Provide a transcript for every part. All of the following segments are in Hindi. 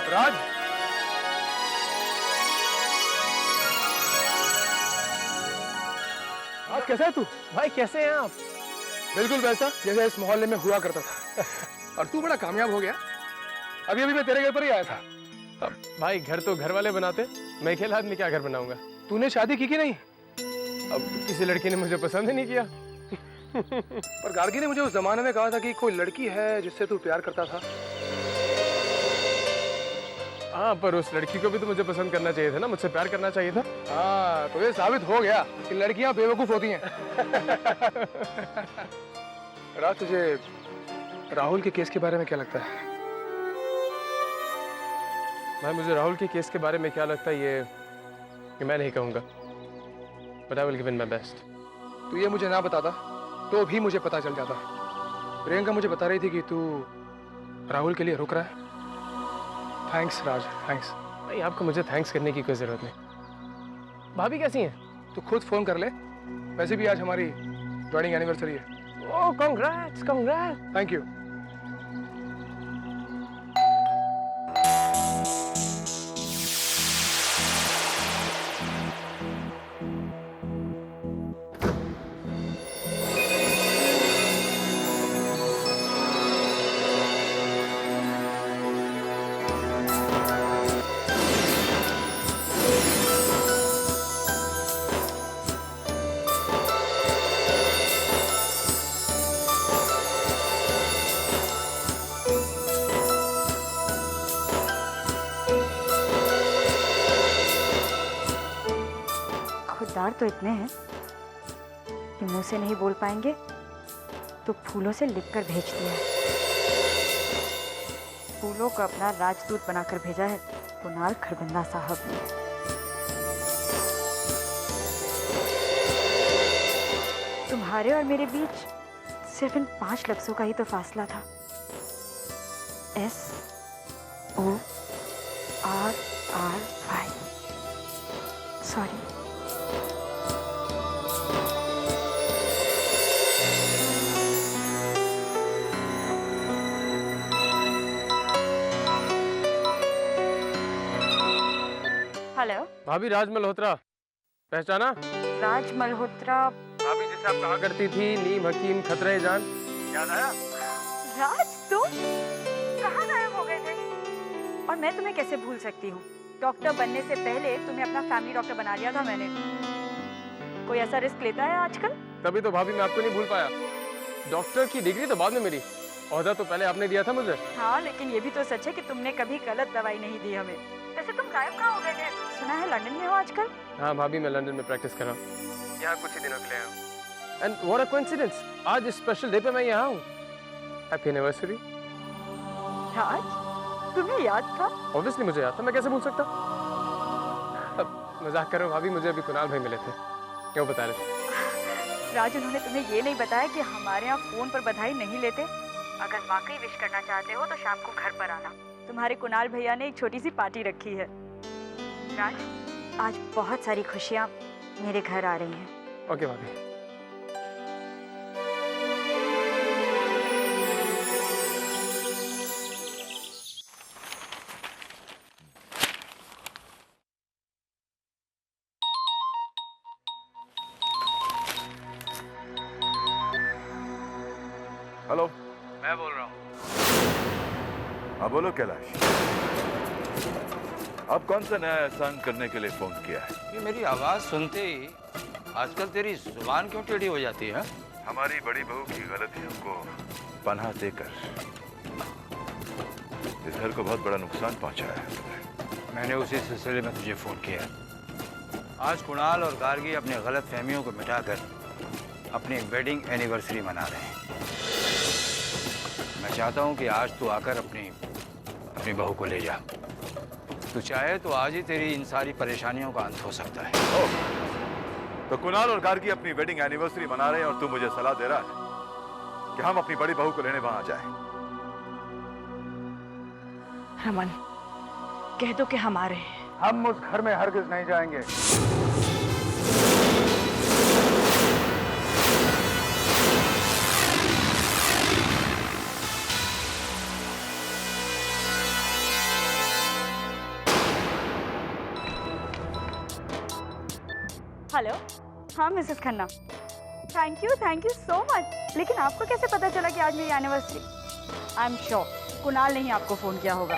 राज, राज कैसा है तू? भाई कैसे हैं आप? बिल्कुल वैसा जैसे इस मोहल्ले में हुआ करता था। और तू बड़ा कामयाब हो गया। अभी अभी मैं तेरे घर पर ही आया था। अब भाई घर तो घर वाले बनाते, मैं अकेला आदमी क्या घर बनाऊंगा? तूने शादी की कि नहीं? अब किसी लड़की ने मुझे पसंद ही नहीं किया। पर गार्गी ने मुझे उस जमाने में कहा था कि कोई लड़की है जिससे तू प्यार करता था। हाँ, पर उस लड़की को भी तो मुझे पसंद करना चाहिए था ना, मुझसे प्यार करना चाहिए था। हाँ, तो ये साबित हो गया कि लड़कियां बेवकूफ होती हैं। राज, तुझे राहुल के केस के बारे में क्या लगता है? भाई मुझे राहुल के केस के बारे में क्या लगता है ये मैं नहीं कहूँगा, but I will give in my best. तू ये मुझे ना बताता तो भी मुझे पता चल जाता। प्रियंका मुझे बता रही थी कि तू राहुल के लिए रुक रहा है। थैंक्स राज, थैंक्स। नहीं, आपको मुझे थैंक्स करने की कोई जरूरत नहीं। भाभी कैसी हैं? तू खुद फोन कर ले। वैसे भी आज हमारी ज्वाइनिंग एनिवर्सरी है। ओह, कांग्रेट्स, कांग्रेट्स। Thank you. खुददार तो इतने हैं कि मुंह से नहीं बोल पाएंगे तो फूलों से लिखकर भेज दिया है। फूलों को अपना राजदूत बनाकर भेजा है कुणाल खरबंदा साहब ने। तुम्हारे और मेरे बीच सिर्फ इन 5 लफ्जों का ही तो फासला था। SORRY। सॉरी। हेलो भाभी, राज मल्होत्रा पहचाना? राज मल्होत्रा? भाभी जैसे आप कहा करती थी, नीम हकीम खतरे जान, याद आया? राज, तुम कहाँ गायब हो गए थे? और मैं तुम्हें कैसे भूल सकती हूँ? डॉक्टर बनने से पहले तुम्हें अपना फैमिली डॉक्टर बना लिया था मैंने। कोई ऐसा रिस्क लेता है आजकल? तभी तो भाभी मैं आपको नहीं भूल पाया। डॉक्टर की डिग्री तो बाद में मिली, ओहदा तो पहले आपने दिया था मुझे। हाँ, लेकिन ये भी तो सच है कि तुमने कभी गलत दवाई नहीं दी हमें। वैसे तुम गायब कहाँ हो गए थे? सुना है लंदन में हो आजकल? हाँ भाभी, मैं लंदन में प्रैक्टिस कर रहा हूँ, यहाँ कुछ ही दिनों के लिए आया हूँ। एंड व्हाट अ कोइंसिडेंस, आज इस स्पेशल डे पे मैं यहाँ हूँ। Happy anniversary. राज, तुम्हें याद था? ऑब्वियसली मुझे याद था, मैं कैसे भूल सकता। अब मजाक कर रहा हूँ भाभी, मुझे अभी कुणाल भाई मिले थे, क्यों बता रहे थे? राज, उन्होंने तुम्हें ये नहीं बताया कि हमारे यहाँ फोन पर बधाई नहीं लेते। अगर वाकई विश करना चाहते हो तो शाम को घर पर आना। तुम्हारे कुणाल भैया ने एक छोटी सी पार्टी रखी है। राज, आज बहुत सारी खुशियाँ मेरे घर आ रही हैं। ओके भाभी। हेलो, मैं बोल रहा हूँ। हाँ बोलो कैलाश। अब कौन सा नया एहसान करने के लिए फोन किया है? ये मेरी आवाज सुनते ही आजकल तेरी जुबान क्यों टेढ़ी हो जाती है? हमारी बड़ी बहू की गलतियों को पनाह देकर इस घर को बहुत बड़ा नुकसान पहुंचाया है तुमने। मैंने उसी सिलसिले में तुझे फोन किया। आज कुणाल और गार्गी अपनी गलत फहमियों को मिटाकर अपनी वेडिंग एनिवर्सरी मना रहे हैं। मैं चाहता हूं कि आज तू आकर अपनी अपनी बहू को ले जा। तू चाहे तो आज ही तेरी इन सारी परेशानियों का अंत हो सकता है। ओह, तो कुणाल और गार्गी अपनी वेडिंग एनिवर्सरी मना रहे हैं और तू मुझे सलाह दे रहा है कि हम अपनी बड़ी बहू को लेने वहां जाएं। रमन, कह दो कि हम आ रहे हैं। हम उस घर में हरगिज नहीं जाएंगे। हेलो, हाँ Mrs Khanna, thank you so much. लेकिन आपको कैसे पता चला कि आज मेरी anniversary? I am sure Kunal ने ही आपको फोन किया होगा।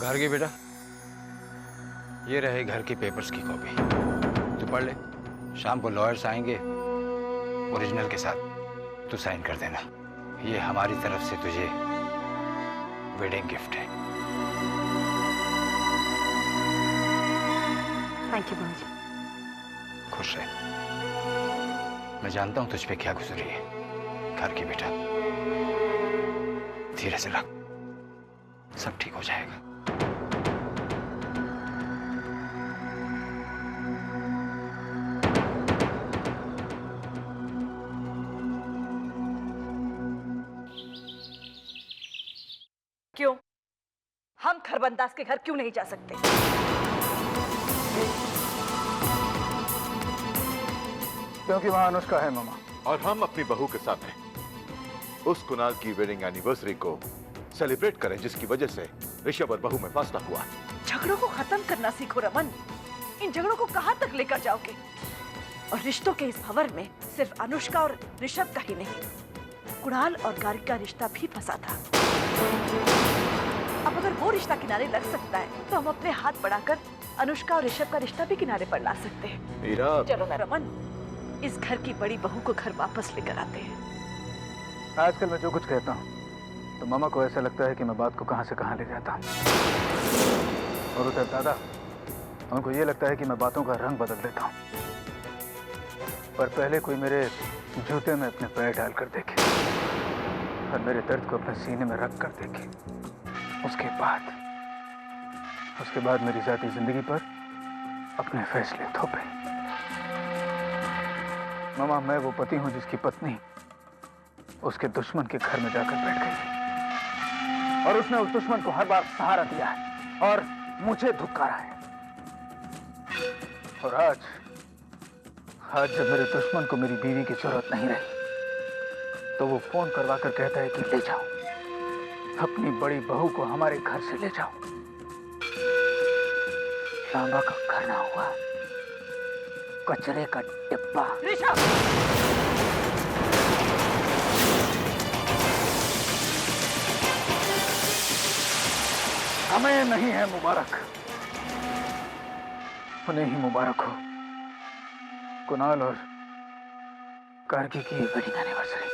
गार्गी बेटा, ये रहे घर की पेपर्स की कॉपी, तू पढ़ ले। शाम को लॉयर्स आएंगे ओरिजिनल के साथ, तू साइन कर देना। ये हमारी तरफ से तुझे वेडिंग गिफ्ट है। थैंक यू बाबूजी। खुश रह। मैं जानता हूं तुझ पे क्या गुजरी है गार्गी बेटा। धीरे से रख, सब ठीक हो जाएगा। क्यों? हम खरबंदाज के घर क्यों नहीं जा सकते? क्योंकि वहां अनुष्का है मामा। और हम अपनी बहू के साथ हैं। उस कुणाल की वेडिंग एनिवर्सरी को सेलिब्रेट करें जिसकी वजह से ऋषभ और बहू में फासला हुआ। झगड़ों को खत्म करना सीखो रमन। इन झगड़ों को कहां तक लेकर जाओगे? और रिश्तों के इस भंवर में सिर्फ अनुष्का और ऋषभ का ही नहीं, कुणाल और गार्गी का रिश्ता भी फंसा था। अब अगर वो रिश्ता किनारे लग सकता है तो हम अपने हाथ बढ़ाकर अनुष्का और ऋषभ का रिश्ता भी किनारे पर ला सकते हैं। मीरा, चलो ना रमन, इस घर की बड़ी बहू को घर वापस लेकर आते हैं। आजकल मैं जो कुछ कहता हूँ तो मामा को ऐसा लगता है कि मैं बात को कहां से कहां ले जाता हूँ, और उधर दादा, उनको ये लगता है कि मैं बातों का रंग बदल देता हूँ। पर पहले कोई मेरे जूते में अपने पैर डालकर देखे और मेरे दर्द को अपने सीने में रख कर देखे, उसके बाद मेरी जाती जिंदगी पर अपने फैसले थोपे। मामा, मैं वो पति हूं जिसकी पत्नी उसके दुश्मन के घर में जाकर बैठ गई और उसने उस दुश्मन को हर बार सहारा दिया है और मुझे धुतकारा है। और आज जब मेरे दुश्मन को मेरी बीवी की जरूरत नहीं रही तो वो फोन करवा कर कहता है कि ले जाओ अपनी बड़ी बहू को हमारे घर से ले जाओ। लांबा का घर ना हुआ, कचरे का डिब्बा। ऋषभ! हमें नहीं है मुबारक, उन्हें ही मुबारक हो कुणाल और गार्गी की wedding anniversary.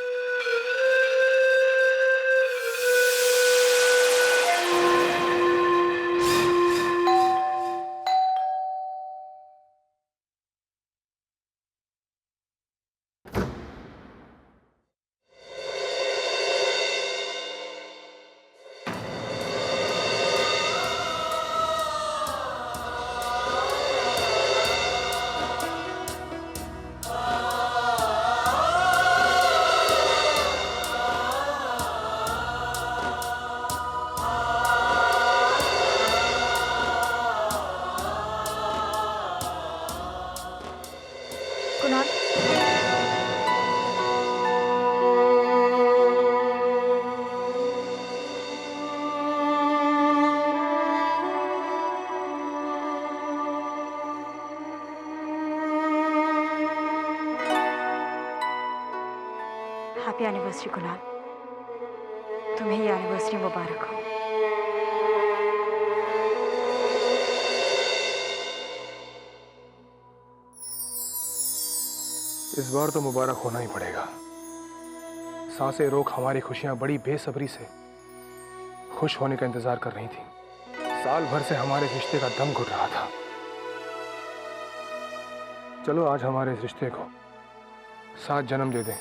Kunal, happy anniversary Kunal. तुम्हें ये एनिवर्सरी मुबारक हो। इस बार तो मुबारक होना ही पड़ेगा। सांसें रोक हमारी खुशियां बड़ी बेसब्री से खुश होने का इंतजार कर रही थी। साल भर से हमारे रिश्ते का दम घुट रहा था। चलो आज हमारे इस रिश्ते को 7 जन्म दे दें।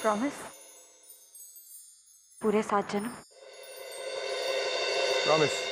प्रॉमिस? पूरे 7 जन्म? प्रॉमिस।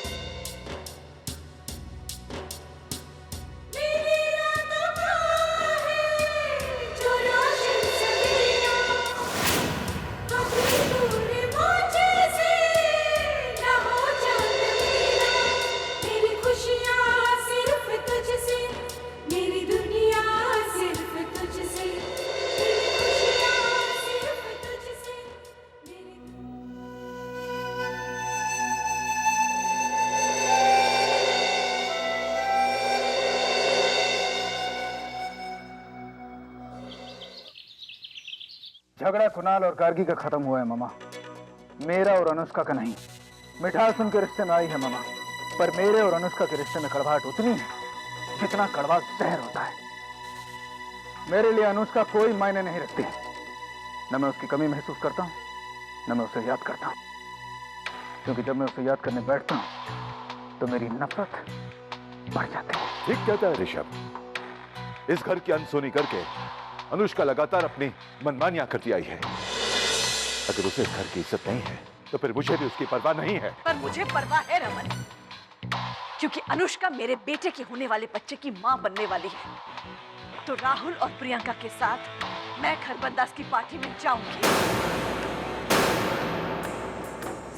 झगड़ा कुणाल और गार्गी का खत्म हुआ है मामा, मेरा और अनुष्का का नहीं। मिठास उनके रिश्ते में आई है मामा, पर मेरे और अनुष्का के रिश्ते में कड़वाहट उतनी है जितना कड़वा जहर होता है। मेरे लिए अनुष्का कोई मायने नहीं रखती। न मैं उसकी कमी महसूस करता हूँ, न मैं उसे याद करता हूँ, क्योंकि जब मैं उसे याद करने बैठता हूँ तो मेरी नफरत बढ़ जाती है। ठीक कहता है ऋषभ। इस घर की अनसुनी करके अनुष्का लगातार अपनी मनमानियां करती आई है। अगर उसे इस घर की इज्जत नहीं है तो फिर मुझे भी उसकी परवाह नहीं है। पर मुझे परवाह है रमन, क्योंकि अनुष्का मेरे बेटे के होने वाले बच्चे की मां बनने वाली है। तो राहुल और प्रियंका के साथ मैं खरबंदास की पार्टी में जाऊंगी,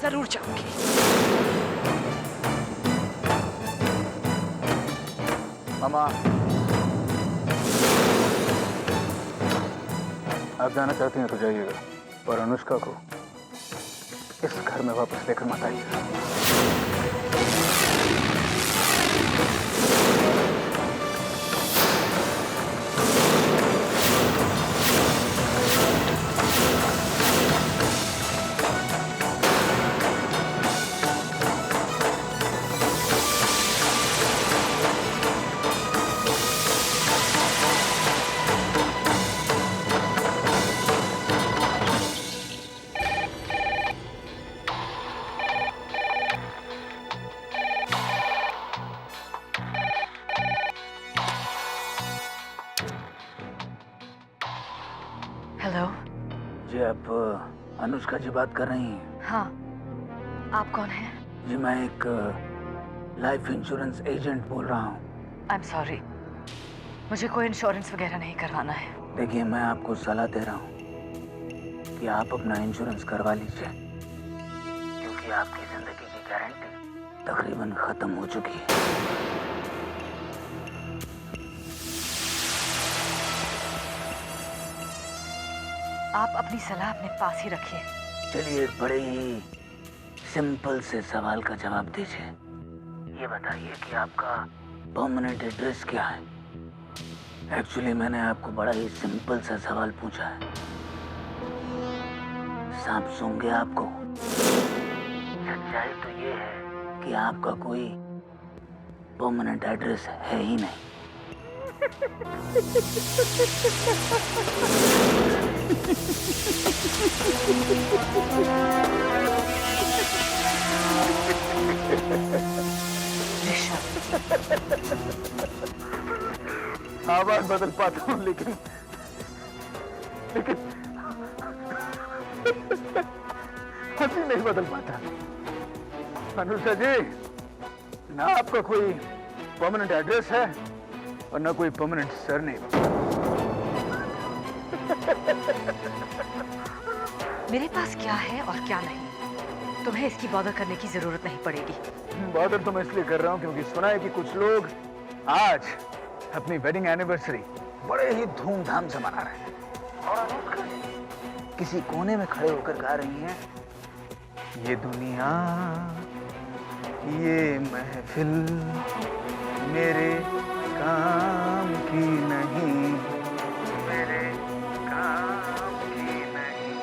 जरूर जाऊंगी। मामा, आप जाना चाहती हैं तो जाइएगा, पर अनुष्का को इस घर में वापस लेकर मत आइएगा। हेलो। जी आप अनुष्का जी बात कर रही हैं? हाँ, आप कौन हैं? जी मैं एक लाइफ इंश्योरेंस एजेंट बोल रहा हूँ। आई एम सॉरी, मुझे कोई इंश्योरेंस वगैरह नहीं करवाना है। देखिए, मैं आपको सलाह दे रहा हूँ कि आप अपना इंश्योरेंस करवा लीजिए, क्योंकि आपकी जिंदगी की गारंटी तकरीबन खत्म हो चुकी है। आप अपनी सलाह अपने पास ही रखिए। चलिए, एक बड़े ही सिंपल से सवाल का जवाब दीजिए। ये बताइए कि आपका परमानेंट एड्रेस क्या है? एक्चुअली मैंने आपको बड़ा ही सिंपल सा सवाल पूछा है। सांप सूंघ गया आपको? सच्चाई तो ये है कि आपका कोई परमानेंट एड्रेस है ही नहीं। आवाज बदल पाता हूँ लेकिन हंसी नहीं बदल पाता। अनुष्का जी, ना आपका कोई परमानेंट एड्रेस है और ना कोई परमानेंट सरनेम। मेरे पास क्या है और क्या नहीं, तुम्हें इसकी बॉदर करने की जरूरत नहीं पड़ेगी। बॉदर तो मैं इसलिए कर रहा हूँ क्योंकि सुना है कि कुछ लोग आज अपनी वेडिंग एनिवर्सरी बड़े ही धूमधाम से मना रहे हैं और अनुष्का किसी कोने में खड़े होकर गा रही हैं, ये दुनिया ये महफिल मेरे काम की नहीं, मेरे काम की नहीं।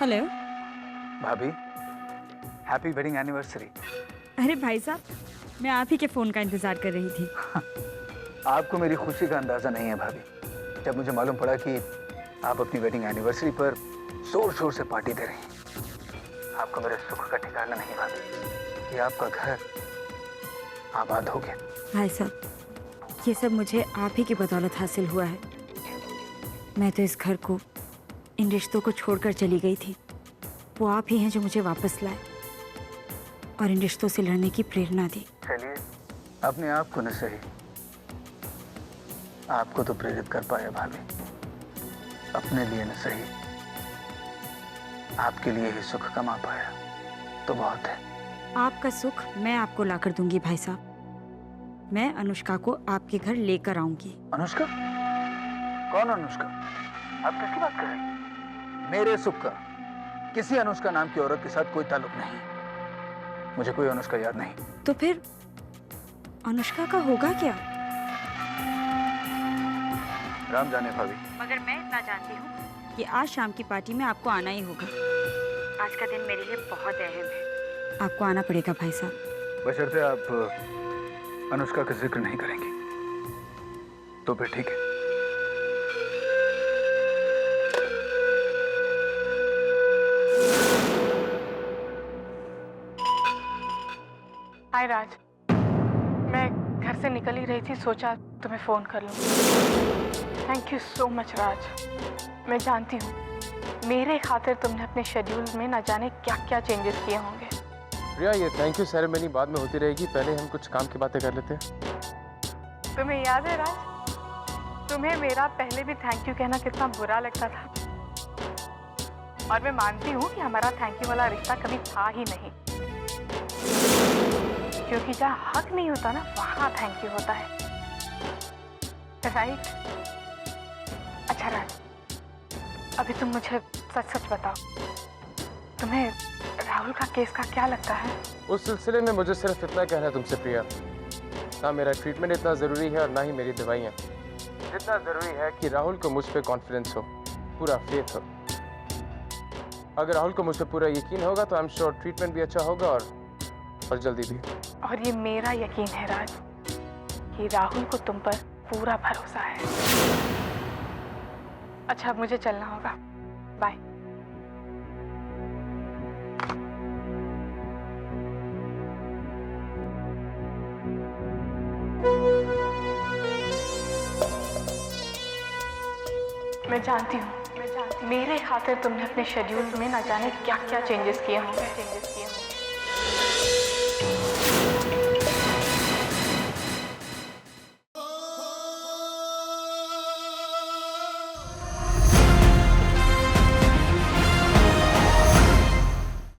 हेलो। भाभी, हैप्पी वेडिंग एनिवर्सरी। अरे भाई साहब, मैं आप ही के फ़ोन का इंतज़ार कर रही थी। आपको मेरी खुशी का अंदाज़ा नहीं है भाभी। जब मुझे मालूम पड़ा कि आप अपनी वेडिंग एनिवर्सरी पर जोर शोर से पार्टी दे रही हैं, आपको मेरे सुख का ठिकाना नहीं भाभी कि आपका घर आबाद हो गया। भाई साहब, ये सब मुझे आप ही की बदौलत हासिल हुआ है। मैं तो इस घर को, इन रिश्तों को छोड़कर चली गई थी। वो आप ही हैं जो मुझे वापस लाए और इन रिश्तों से लड़ने की प्रेरणा दी। चलिए, अपने आप को न सही, आपको तो प्रेरित कर पाया भाभी। अपने लिए न सही, आपके लिए ही सुख कमा पाया तो बहुत है। आपका सुख मैं आपको लाकर दूंगी भाई साहब। मैं अनुष्का को आपके घर लेकर आऊंगी। अनुष्का? कौन अनुष्का? आप किसकी बात कर रही हैं? मेरे सुख का किसी अनुष्का नाम की औरत के साथ कोई ताल्लुक नहीं। मुझे कोई अनुष्का याद नहीं। तो फिर अनुष्का का होगा क्या? राम जाने भाभी। मगर मैं इतना जानती हूँ कि आज शाम की पार्टी में आपको आना ही होगा। आज का दिन मेरे लिए बहुत अहम है। आपको आना पड़ेगा भाई साहब। बशर्ते आप अनुष्का का जिक्र नहीं करेंगे तो फिर ठीक है। हाय राज, मैं घर से निकल ही रही थी, सोचा तुम्हें फ़ोन कर लूँ। थैंक यू सो मच राज। मैं जानती हूँ मेरे खातिर तुमने अपने शेड्यूल में न जाने क्या क्या चेंजेस किए होंगे। प्रिया, ये थैंक यू सेरेमनी बाद में होती रहेगी, पहले हम कुछ काम की बातें कर लेते हैं। तुम्हें याद है राज, तुम्हें मेरा पहले भी थैंक यू कहना कितना बुरा लगता था। और मैं मानती हूँ कि हमारा थैंक यू वाला रिश्ता कभी था ही नहीं, क्योंकि जहाँ हक नहीं होता ना, वहाँ थैंक यू होता है, राइट? अच्छा राज, अभी तुम मुझे सच सच बताओ, तुम्हें राहुल का केस का क्या लगता है? उस सिलसिले में मुझे सिर्फ इतना कहना है तुमसे प्रिया, ना मेरा ट्रीटमेंट इतना ज़रूरी है और ना ही मेरी दवाइयाँ। जितना ज़रूरी है कि राहुल को मुझ पर कॉन्फिडेंस हो, पूरा फेथ हो। अगर राहुल को मुझ पर पूरा यकीन होगा तो आई एम श्योर ट्रीटमेंट भी अच्छा होगा और जल्दी भी। और ये मेरा यकीन है राज कि राहुल को तुम पर पूरा भरोसा है। अच्छा, अब मुझे चलना होगा, बाय। मैं जानती हूँ मेरे खातिर तुमने अपने शेड्यूल में न जाने क्या क्या चेंजेस किए होंगे।